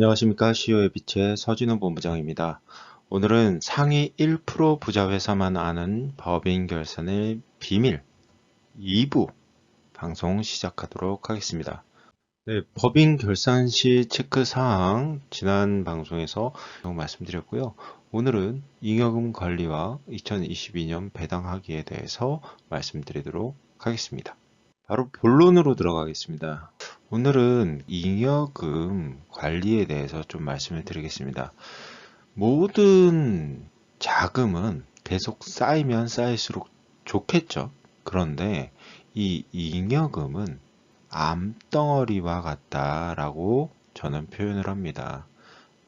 안녕하십니까. 시효의 빛의 서진우 본부장입니다. 오늘은 상위 1% 부자 회사만 아는 법인 결산의 비밀 2부 방송 시작하도록 하겠습니다. 네, 법인 결산 시 체크 사항 지난 방송에서 말씀드렸고요. 오늘은 잉여금 관리와 2022년 배당하기에 대해서 말씀드리도록 하겠습니다. 바로 본론으로 들어가겠습니다. 오늘은 잉여금 관리에 대해서 좀 말씀을 드리겠습니다. 모든 자금은 계속 쌓이면 쌓일수록 좋겠죠. 그런데 이 잉여금은 암덩어리와 같다라고 저는 표현을 합니다.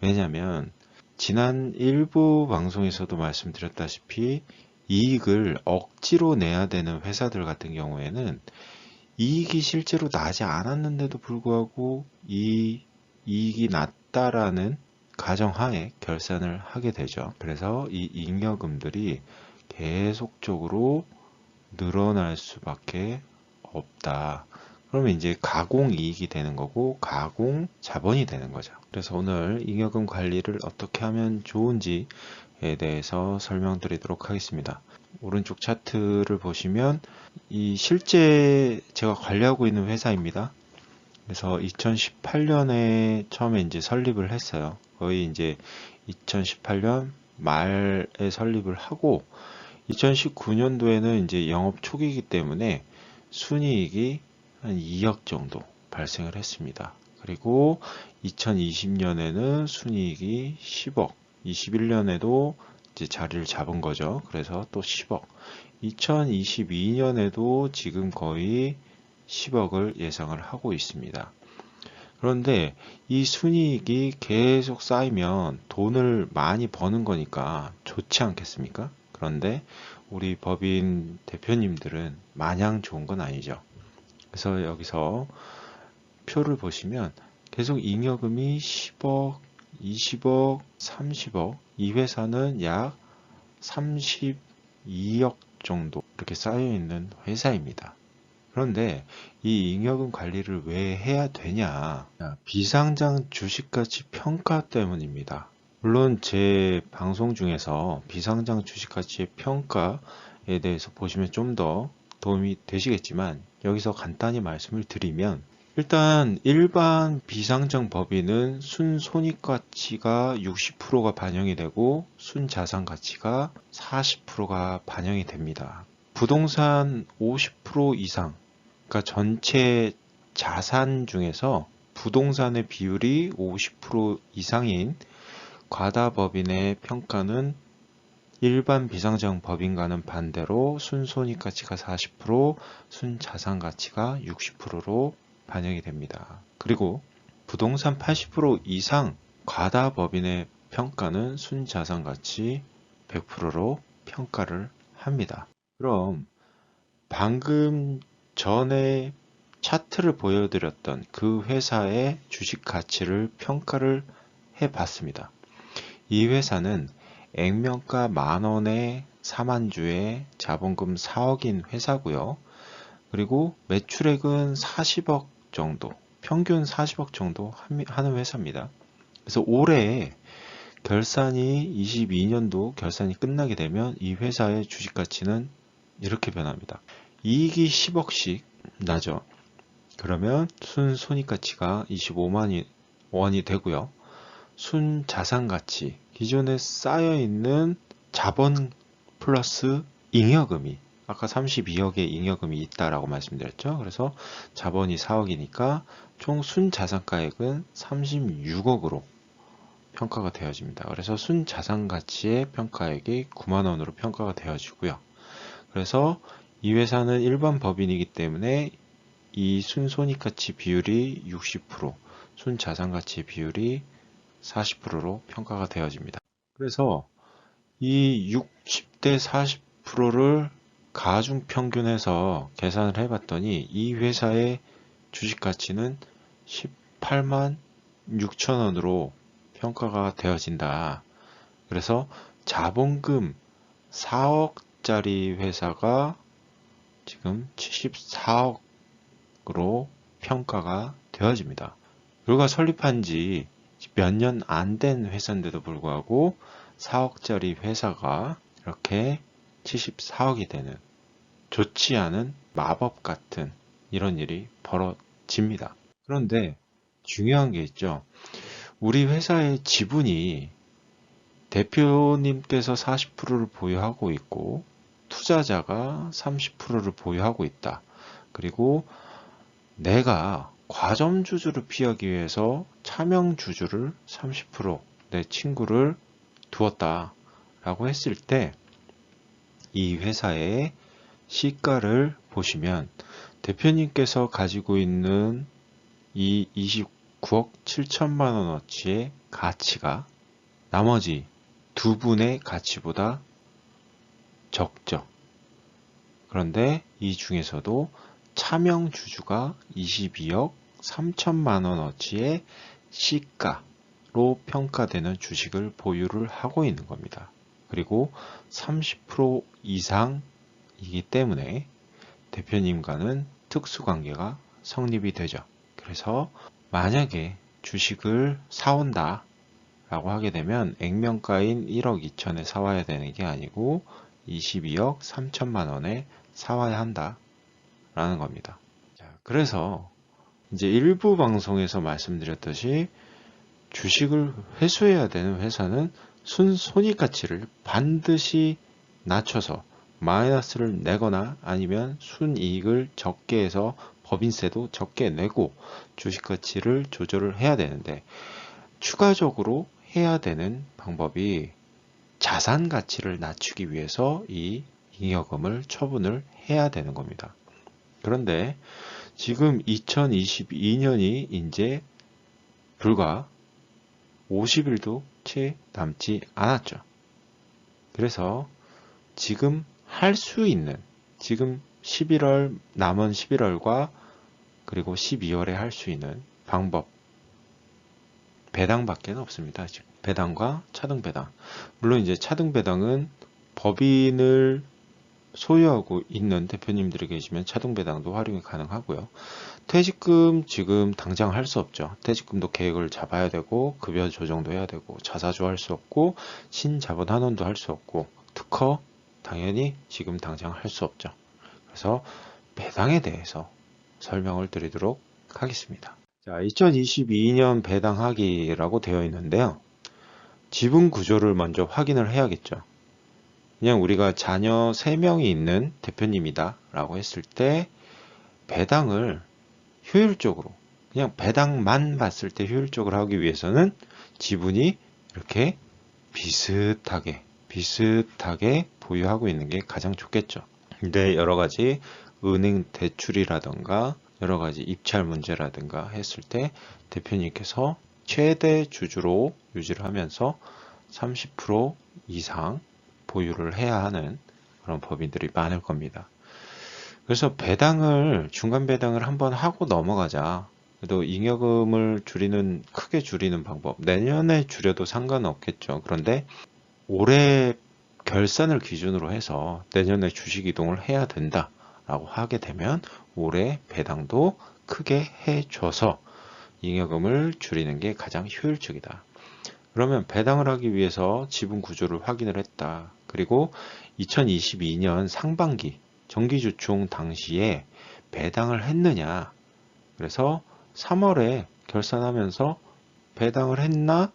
왜냐하면 지난 일부 방송에서도 말씀드렸다시피 이익을 억지로 내야 되는 회사들 같은 경우에는 이익이 실제로 나지 않았는데도 불구하고 이 이익이 났다라는 가정하에 결산을 하게 되죠. 그래서 이 잉여금들이 계속적으로 늘어날 수밖에 없다. 그러면 이제 가공이익이 되는 거고 가공 자본이 되는 거죠. 그래서 오늘 잉여금 관리를 어떻게 하면 좋은지에 대해서 설명드리도록 하겠습니다. 오른쪽 차트를 보시면 이 실제 제가 관리하고 있는 회사입니다. 그래서 2018년에 처음에 이제 설립을 했어요. 거의 이제 2018년 말에 설립을 하고 2019년도에는 이제 영업 초기이기 때문에 순이익이 한 2억 정도 발생을 했습니다. 그리고 2020년에는 순이익이 10억, 21년에도 이제 자리를 잡은 거죠. 그래서 또 10억. 2022년에도 지금 거의 10억을 예상을 하고 있습니다. 그런데 이 순이익이 계속 쌓이면 돈을 많이 버는 거니까 좋지 않겠습니까? 그런데 우리 법인 대표님들은 마냥 좋은 건 아니죠. 그래서 여기서 표를 보시면 계속 잉여금이 10억, 20억, 30억, 이 회사는 약 32억 정도 이렇게 쌓여 있는 회사입니다. 그런데 이 잉여금 관리를 왜 해야 되냐? 비상장 주식가치 평가 때문입니다. 물론 제 방송 중에서 비상장 주식가치의 평가에 대해서 보시면 좀 더 도움이 되시겠지만 여기서 간단히 말씀을 드리면 일단 일반 비상장 법인은 순손익가치가 60%가 반영이 되고 순자산가치가 40%가 반영이 됩니다. 부동산 50% 이상, 그러니까 전체 자산 중에서 부동산의 비율이 50% 이상인 과다법인의 평가는 일반 비상장 법인과는 반대로 순손익가치가 40%, 순자산가치가 60%로 반영이 됩니다. 그리고 부동산 80% 이상 과다법인의 평가는 순자산가치 100%로 평가를 합니다. 그럼 방금 전에 차트를 보여드렸던 그 회사의 주식 가치를 평가를 해봤습니다. 이 회사는 액면가 만원에 4만주에 자본금 4억인 회사고요. 그리고 매출액은 40억 정도, 평균 40억 정도 하는 회사입니다. 그래서 올해 결산이 22년도 결산이 끝나게 되면 이 회사의 주식 가치는 이렇게 변합니다. 이익이 10억씩 나죠. 그러면 순손익가치가 25만 원이 되고요. 순자산가치, 기존에 쌓여있는 자본 플러스 잉여금이 아까 32억의 잉여금이 있다라고 말씀드렸죠. 그래서 자본이 4억이니까 총 순자산가액은 36억으로 평가가 되어집니다. 그래서 순자산가치의 평가액이 9만원으로 평가가 되어지고요. 그래서 이 회사는 일반 법인이기 때문에 이 순손익가치 비율이 60%, 순자산가치 비율이 40%로 평가가 되어집니다. 그래서 이 60대 40%를 가중평균해서 계산을 해봤더니 이 회사의 주식가치는 18만 6천원으로 평가가 되어진다. 그래서 자본금 4억짜리 회사가 지금 74억으로 평가가 되어집니다. 그가 설립한 지 몇 년 안 된 회사인데도 불구하고 4억짜리 회사가 이렇게 74억이 되는 좋지 않은 마법 같은 이런 일이 벌어집니다. 그런데 중요한 게 있죠. 우리 회사의 지분이 대표님께서 40%를 보유하고 있고 투자자가 30%를 보유하고 있다. 그리고 내가 과점주주를 피하기 위해서 차명주주를 30%내 친구를 두었다 라고 했을 때 이 회사의 시가를 보시면 대표님께서 가지고 있는 이 29억 7천만 원어치의 가치가 나머지 두 분의 가치보다 적죠. 그런데 이 중에서도 차명주주가 22억 3천만 원어치의 시가로 평가되는 주식을 보유를 하고 있는 겁니다. 그리고 30% 이상이기 때문에 대표님과는 특수관계가 성립이 되죠. 그래서 만약에 주식을 사온다 라고 하게 되면 액면가인 1억 2천에 사와야 되는 게 아니고 22억 3천만 원에 사와야 한다 라는 겁니다. 자, 그래서 이제 일부 방송에서 말씀드렸듯이 주식을 회수해야 되는 회사는 순손익가치를 반드시 낮춰서 마이너스를 내거나 아니면 순이익을 적게 해서 법인세도 적게 내고 주식가치를 조절을 해야 되는데 추가적으로 해야 되는 방법이 자산 가치를 낮추기 위해서 이 잉여금을 처분을 해야 되는 겁니다. 그런데 지금 2022년이 이제 불과 50일도 채 남지 않았죠. 그래서 지금 할 수 있는, 지금 11월, 남은 11월과 그리고 12월에 할 수 있는 방법, 배당밖에 없습니다. 지금. 배당과 차등 배당. 물론 이제 차등 배당은 법인을 소유하고 있는 대표님들이 계시면 차등 배당도 활용이 가능하고요. 퇴직금 지금 당장 할 수 없죠. 퇴직금도 계획을 잡아야 되고 급여 조정도 해야 되고 자사주 할 수 없고 신자본 환원도 할 수 없고 특허 당연히 지금 당장 할 수 없죠. 그래서 배당에 대해서 설명을 드리도록 하겠습니다. 자, 2022년 배당하기라고 되어 있는데요. 지분 구조를 먼저 확인을 해야겠죠. 그냥 우리가 자녀 3명이 있는 대표님이다 라고 했을 때 배당을 효율적으로 그냥 배당만 봤을 때 효율적으로 하기 위해서는 지분이 이렇게 비슷하게 보유하고 있는 게 가장 좋겠죠. 근데 여러 가지 은행 대출이라던가 여러 가지 입찰 문제라든가 했을 때 대표님께서 최대 주주로 유지를 하면서 30% 이상 보유를 해야 하는 그런 법인들이 많을 겁니다. 그래서 배당을 중간 배당을 한번 하고 넘어가자. 그래도 잉여금을 크게 줄이는 방법. 내년에 줄여도 상관은 없겠죠. 그런데 올해 결산을 기준으로 해서 내년에 주식 이동을 해야 된다라고 하게 되면 올해 배당도 크게 해줘서 잉여금을 줄이는 게 가장 효율적이다. 그러면 배당을 하기 위해서 지분 구조를 확인을 했다. 그리고 2022년 상반기 정기주총 당시에 배당을 했느냐. 그래서 3월에 결산하면서 배당을 했나?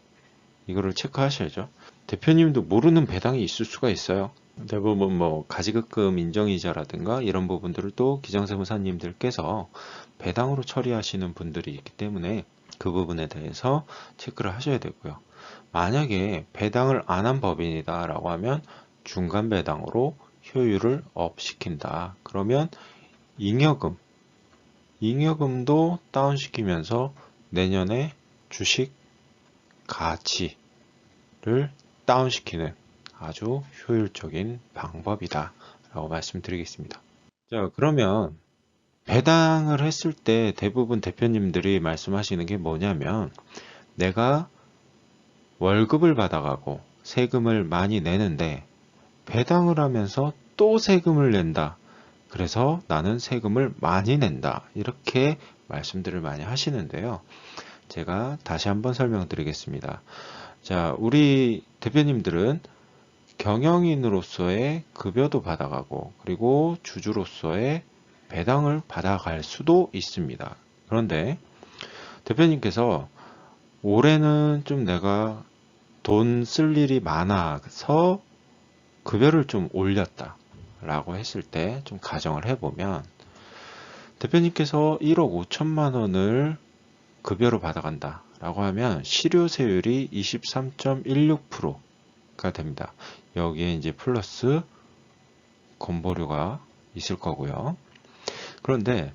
이거를 체크하셔야죠. 대표님도 모르는 배당이 있을 수가 있어요. 대부분 뭐 가지급금 인정이자라든가 이런 부분들을 또 기장세무사님들께서 배당으로 처리하시는 분들이 있기 때문에 그 부분에 대해서 체크를 하셔야 되고요. 만약에 배당을 안 한 법인이다 라고 하면 중간 배당으로 효율을 업 시킨다. 그러면 잉여금도 다운시키면서 내년에 주식 가치를 다운시키는 아주 효율적인 방법이다 라고 말씀드리겠습니다. 자, 그러면 배당을 했을 때 대부분 대표님들이 말씀하시는 게 뭐냐면 내가 월급을 받아가고 세금을 많이 내는데 배당을 하면서 또 세금을 낸다. 그래서 나는 세금을 많이 낸다. 이렇게 말씀들을 많이 하시는데요. 제가 다시 한번 설명드리겠습니다. 자, 우리 대표님들은 경영인으로서의 급여도 받아가고 그리고 주주로서의 배당을 받아갈 수도 있습니다. 그런데 대표님께서 올해는 좀 내가 돈 쓸 일이 많아서 급여를 좀 올렸다 라고 했을 때 좀 가정을 해보면 대표님께서 1억 5천만 원을 급여로 받아간다 라고 하면 실효세율이 23.16%가 됩니다. 여기에 이제 플러스 건보료가 있을 거고요. 그런데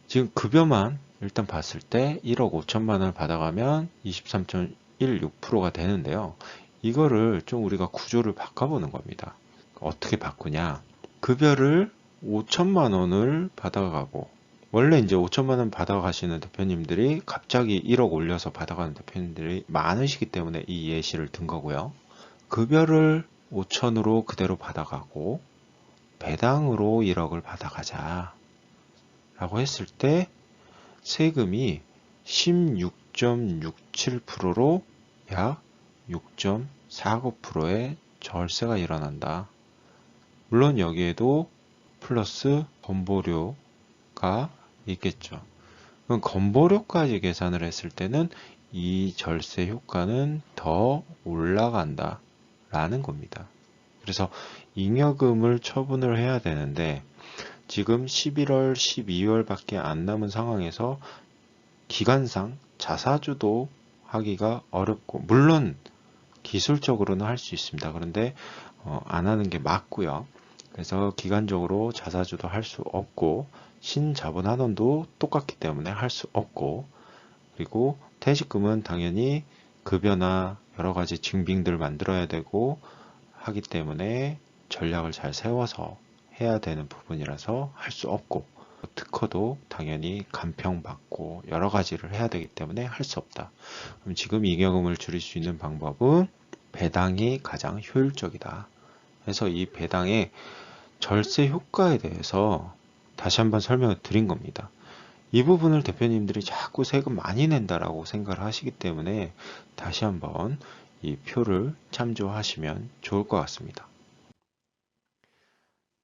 지금 급여만 일단 봤을 때 1억 5천만 원을 받아가면 23.16%가 되는데요. 이거를 좀 우리가 구조를 바꿔보는 겁니다. 어떻게 바꾸냐? 급여를 5천만 원을 받아가고 원래 이제 5천만 원 받아가시는 대표님들이 갑자기 1억 올려서 받아가는 대표님들이 많으시기 때문에 이 예시를 든 거고요. 급여를 5천으로 그대로 받아가고 배당으로 1억을 받아가자 라고 했을 때 세금이 16.67%로 약 6.49%의 절세가 일어난다. 물론 여기에도 플러스 건보료가 있겠죠. 그럼 건보료까지 계산을 했을 때는 이 절세 효과는 더 올라간다 라는 겁니다. 그래서 잉여금을 처분을 해야 되는데 지금 11월, 12월 밖에 안 남은 상황에서 기간상 자사주도 하기가 어렵고 물론 기술적으로는 할 수 있습니다. 그런데 안 하는 게 맞고요. 그래서 기간적으로 자사주도 할 수 없고 신자본환원도 똑같기 때문에 할 수 없고 그리고 퇴직금은 당연히 급여나 여러 가지 증빙들 만들어야 되고 하기 때문에 전략을 잘 세워서 해야 되는 부분이라서 할 수 없고 특허도 당연히 간평받고 여러 가지를 해야 되기 때문에 할 수 없다. 그럼 지금 잉여금을 줄일 수 있는 방법은 배당이 가장 효율적이다. 그래서 이 배당의 절세 효과에 대해서 다시 한번 설명을 드린 겁니다. 이 부분을 대표님들이 자꾸 세금 많이 낸다라고 생각을 하시기 때문에 다시 한번 이 표를 참조하시면 좋을 것 같습니다.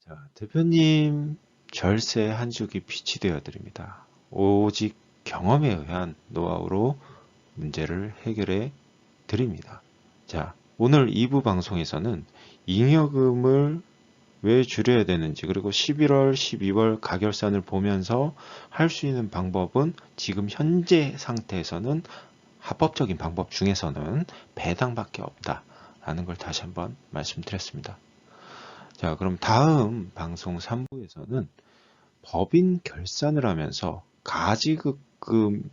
자, 대표님 절세 한 줄기 빛이 되어 드립니다. 오직 경험에 의한 노하우로 문제를 해결해 드립니다. 자, 오늘 2부 방송에서는 잉여금을 왜 줄여야 되는지 그리고 11월, 12월 가결산을 보면서 할 수 있는 방법은 지금 현재 상태에서는 합법적인 방법 중에서는 배당밖에 없다라는 걸 다시 한번 말씀드렸습니다. 자, 그럼 다음 방송 3부에서는 법인 결산을 하면서 가지급금이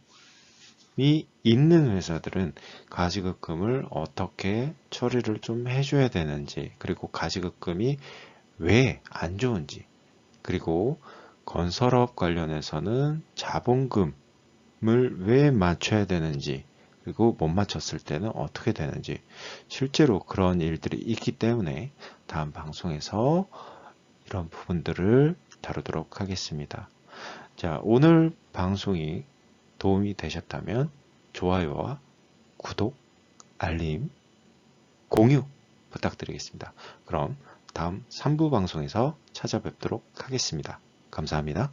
있는 회사들은 가지급금을 어떻게 처리를 좀 해줘야 되는지 그리고 가지급금이 왜 안 좋은지 그리고 건설업 관련해서는 자본금을 왜 맞춰야 되는지 그리고 못 맞췄을 때는 어떻게 되는지 실제로 그런 일들이 있기 때문에 다음 방송에서 이런 부분들을 다루도록 하겠습니다. 자, 오늘 방송이 도움이 되셨다면 좋아요와 구독, 알림, 공유 부탁드리겠습니다. 그럼 다음 3부 방송에서 찾아뵙도록 하겠습니다. 감사합니다.